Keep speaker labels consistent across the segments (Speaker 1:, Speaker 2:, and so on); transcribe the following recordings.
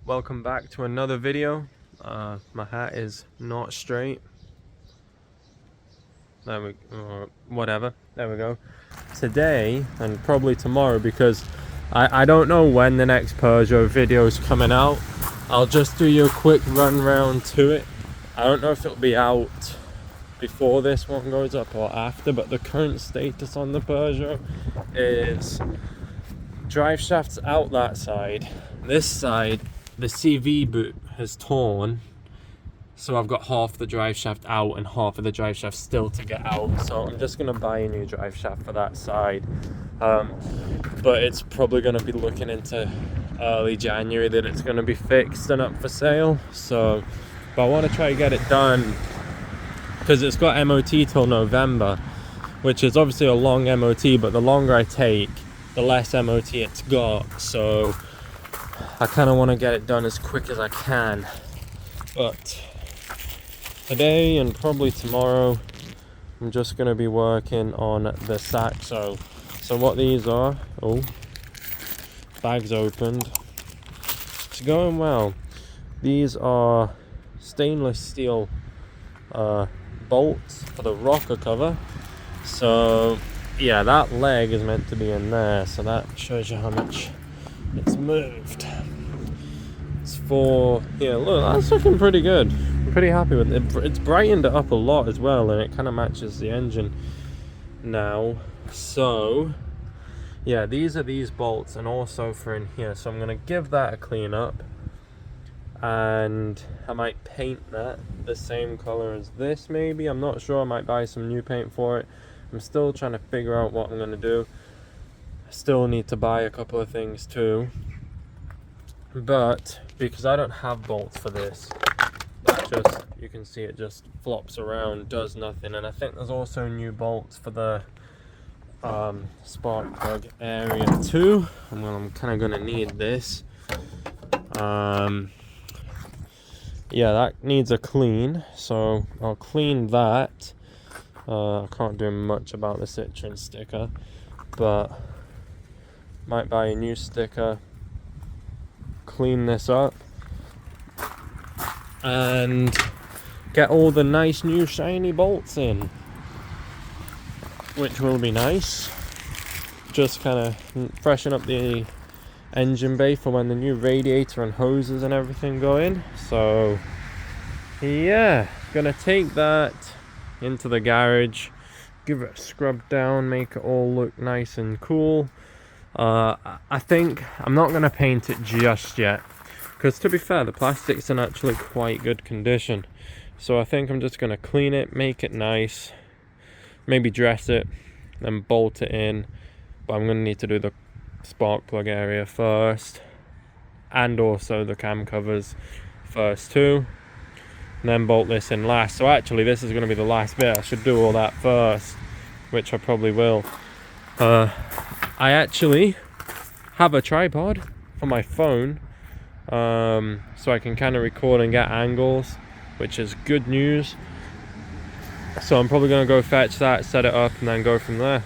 Speaker 1: Welcome back to another video. My hat is not straight. Whatever. There we go. Today and probably tomorrow, because I don't know when the next Peugeot video is coming out. I'll just do you a quick run round to it. I don't know if it'll be out before this one goes up or after, but the current status on the Peugeot is drive shaft's out that side. This side, the CV boot has torn, so I've got half the drive shaft out and half of the drive shaft still to get out, so I'm just gonna buy a new drive shaft for that side. But it's probably gonna be looking into early January that it's gonna be fixed and up for sale. So but I want to try to get it done because it's got MOT till November, which is obviously a long MOT, but the longer I take, the less MOT it's got. So I kind of want to get it done as quick as I can. But today and probably tomorrow, I'm just going to be working on the Saxo. So what these are, bag's opened. It's going well. These are stainless steel bolts for the rocker cover. So yeah, that leg is meant to be in there, so that shows you how much it's moved. It's for, yeah, look, that's looking pretty good. I'm pretty happy with it. It's brightened it up a lot as well, and it kind of matches the engine now. So yeah, these are these bolts, and also for in here. So I'm gonna give that a clean up, and I might paint that the same color as this maybe. I'm not sure. I might buy some new paint for it. I'm still trying to figure out what I'm gonna do. I still need to buy a couple of things too, but because I don't have bolts for this, that just, you can see it just flops around, does nothing. And I think there's also new bolts for the spark plug area too. Well, I'm kind of gonna need this. Yeah, that needs a clean, so I'll clean that. I can't do much about the Citroen sticker, but might buy a new sticker, clean this up, and get all the nice new shiny bolts in, which will be nice. Just kind of freshen up the engine bay for when the new radiator and hoses and everything go in. So yeah, gonna take that into the garage, give it a scrub down, make it all look nice and cool. I think I'm not gonna paint it just yet, because to be fair, the plastic's in actually quite good condition. So I think I'm just gonna clean it, make it nice, maybe dress it, then bolt it in. But I'm gonna need to do the spark plug area first, and also the cam covers first too, and then bolt this in last. So actually this is going to be the last bit. I should do all that first, which I probably will. I actually have a tripod for my phone, so I can kind of record and get angles, which is good news. So I'm probably going to go fetch that, set it up, and then go from there.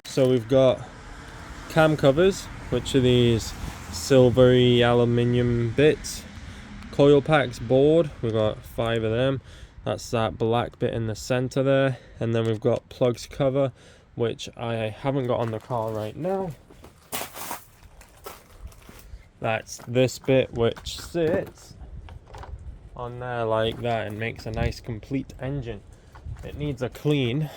Speaker 1: So we've got cam covers, which are these silvery aluminium bits. Coil packs board, we've got 5 of them. That's that black bit in the center there. And then we've got plugs cover, which I haven't got on the car right now. That's this bit, which sits on there like that and makes a nice complete engine. It needs a clean.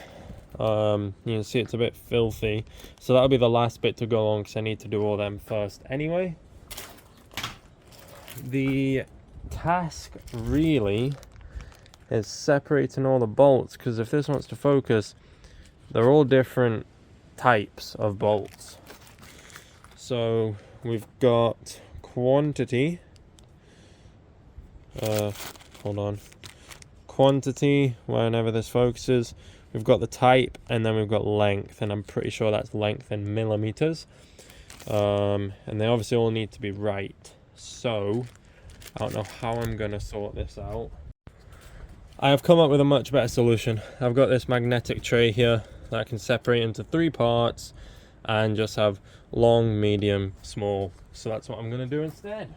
Speaker 1: You can see it's a bit filthy, so that'll be the last bit to go on, because I need to do all them first anyway. The task really is separating all the bolts, because if this wants to focus, they're all different types of bolts. So we've got quantity, quantity whenever this focuses. We've got the type, and then we've got length, and I'm pretty sure that's length in millimeters. And they obviously all need to be right. So I don't know how I'm going to sort this out. I have come up with a much better solution. I've got this magnetic tray here that I can separate into 3 parts and just have long, medium, small. So that's what I'm going to do instead.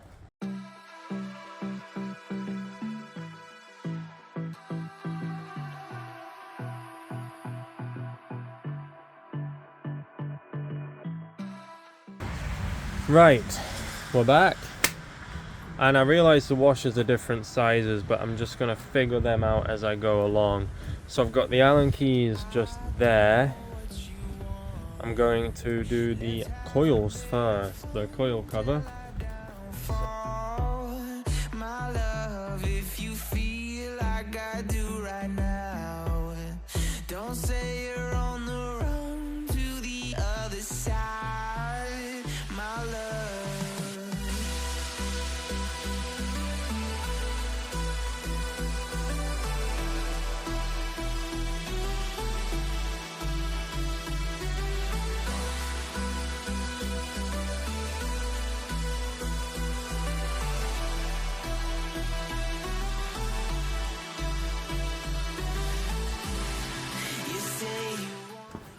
Speaker 1: Right, we're back. And I realize the washers are different sizes, but I'm just gonna figure them out as I go along. So I've got the Allen keys just there. I'm going to do the coils first, the coil cover.
Speaker 2: My love, if you feel like I do right now, don't say you're on the run to the other side, my love.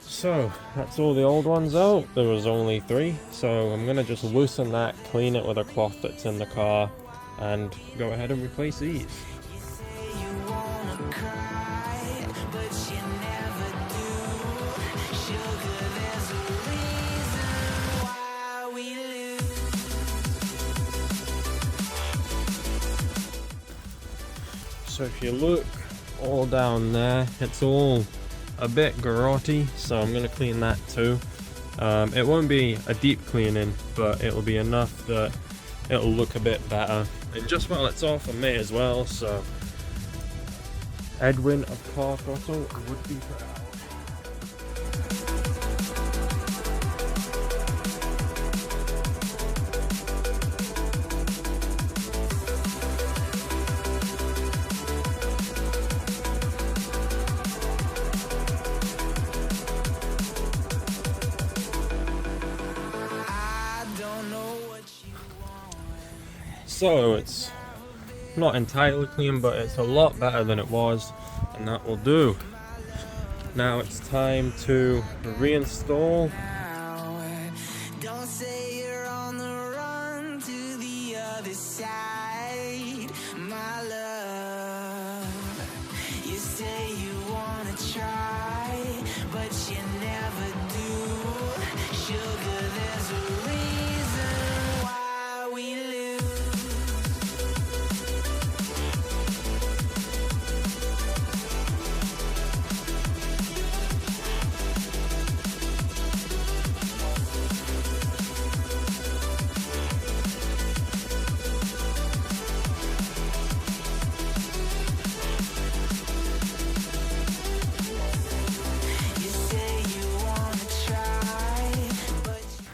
Speaker 1: So that's all the old ones out. There was only 3, so I'm gonna just loosen that, clean it with a cloth that's in the car, and go ahead and replace these. So if you look all down there, it's all a bit grotty, so I'm going to clean that too. It won't be a deep cleaning, but it'll be enough that it'll look a bit better. And just while it's off, I may as well, so Edwin of Car Throttle would be proud. So it's not entirely clean, but it's a lot better than it was, and that will do. Now it's time to reinstall.
Speaker 2: Don't say you're on the run to the other side, my love. You say you wanna try, but you never do. Sugar, there's a reason why we lose.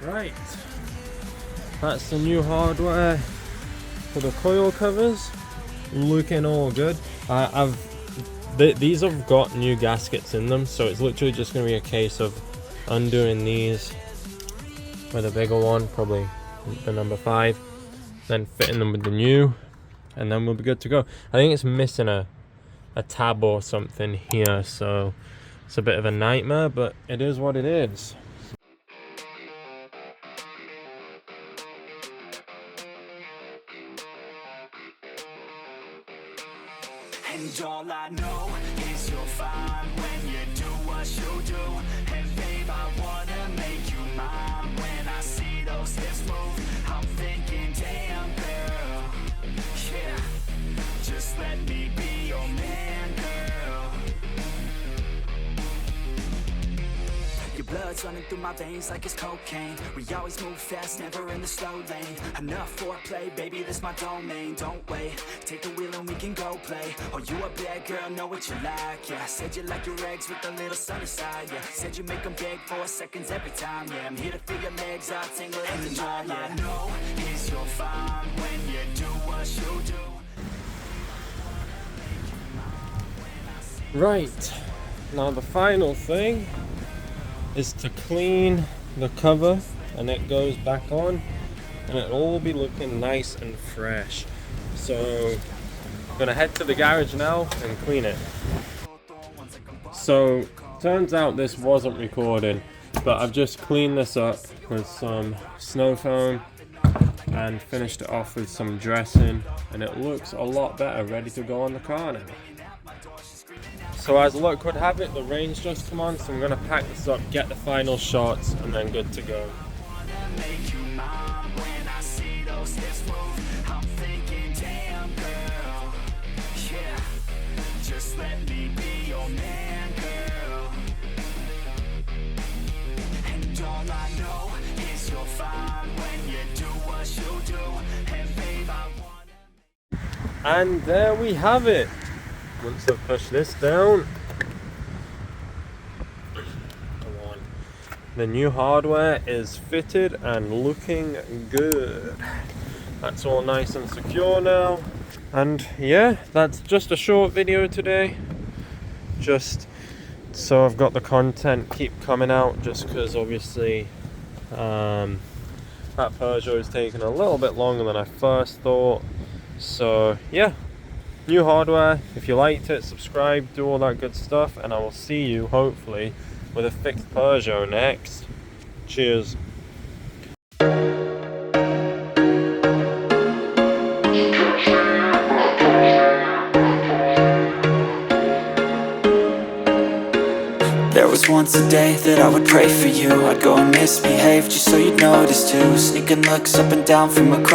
Speaker 1: Right, that's the new hardware for the coil covers, looking all good. These have got new gaskets in them, so it's literally just going to be a case of undoing these with a bigger one, probably the number 5, then fitting them with the new, and then we'll be good to go. I think it's missing a tab or something here, so it's a bit of a nightmare, but it is what it is.
Speaker 2: And all I know is you're fine when you do what you do. And babe, I wanna make you mine. When I see those hips move, I'm thinking, damn girl, yeah, just let me be your man, girl. Your blood's running through my veins like it's cocaine. We always move fast, never in the slow lane. Enough foreplay, baby, this my domain. Don't wait, take the wheel and we can go play. Oh, you a bad girl, know what you like, yeah. Said you like your eggs with a little sunny side, yeah. Said you make them beg for seconds every time, yeah. I'm here to feel your legs out, tingle in the night, yeah. And all I know is you're fine when you do what you do.
Speaker 1: Right, now the final thing is to clean the cover, and it goes back on, and it'll all be looking nice and fresh. So I'm gonna head to the garage now and clean it. So turns out this wasn't recorded, but I've just cleaned this up with some snow foam and finished it off with some dressing, and it looks a lot better, ready to go on the car now. So as luck would have it, the rain's just come on, so I'm going to pack this up, get the final shots, and then good to go.
Speaker 2: wanna make you mine. When I see those hips move, I'm thinking, damn girl, yeah, just let me be your man, girl. And all I know is you're fine when you do what you do. And babe, I wanna.
Speaker 1: And there we have it. Once I've pushed this down, come on, the new hardware is fitted and looking good. That's all nice and secure now. And yeah, that's just a short video today, just so I've got the content keep coming out, just because obviously that Peugeot is taking a little bit longer than I first thought. So yeah, new hardware. If you liked it, subscribe, do all that good stuff, and I will see you hopefully with a fixed Peugeot next. Cheers.
Speaker 2: There was once a day that I would pray for you. I'd go and misbehave just so you'd notice too. Sneaking looks up and down from across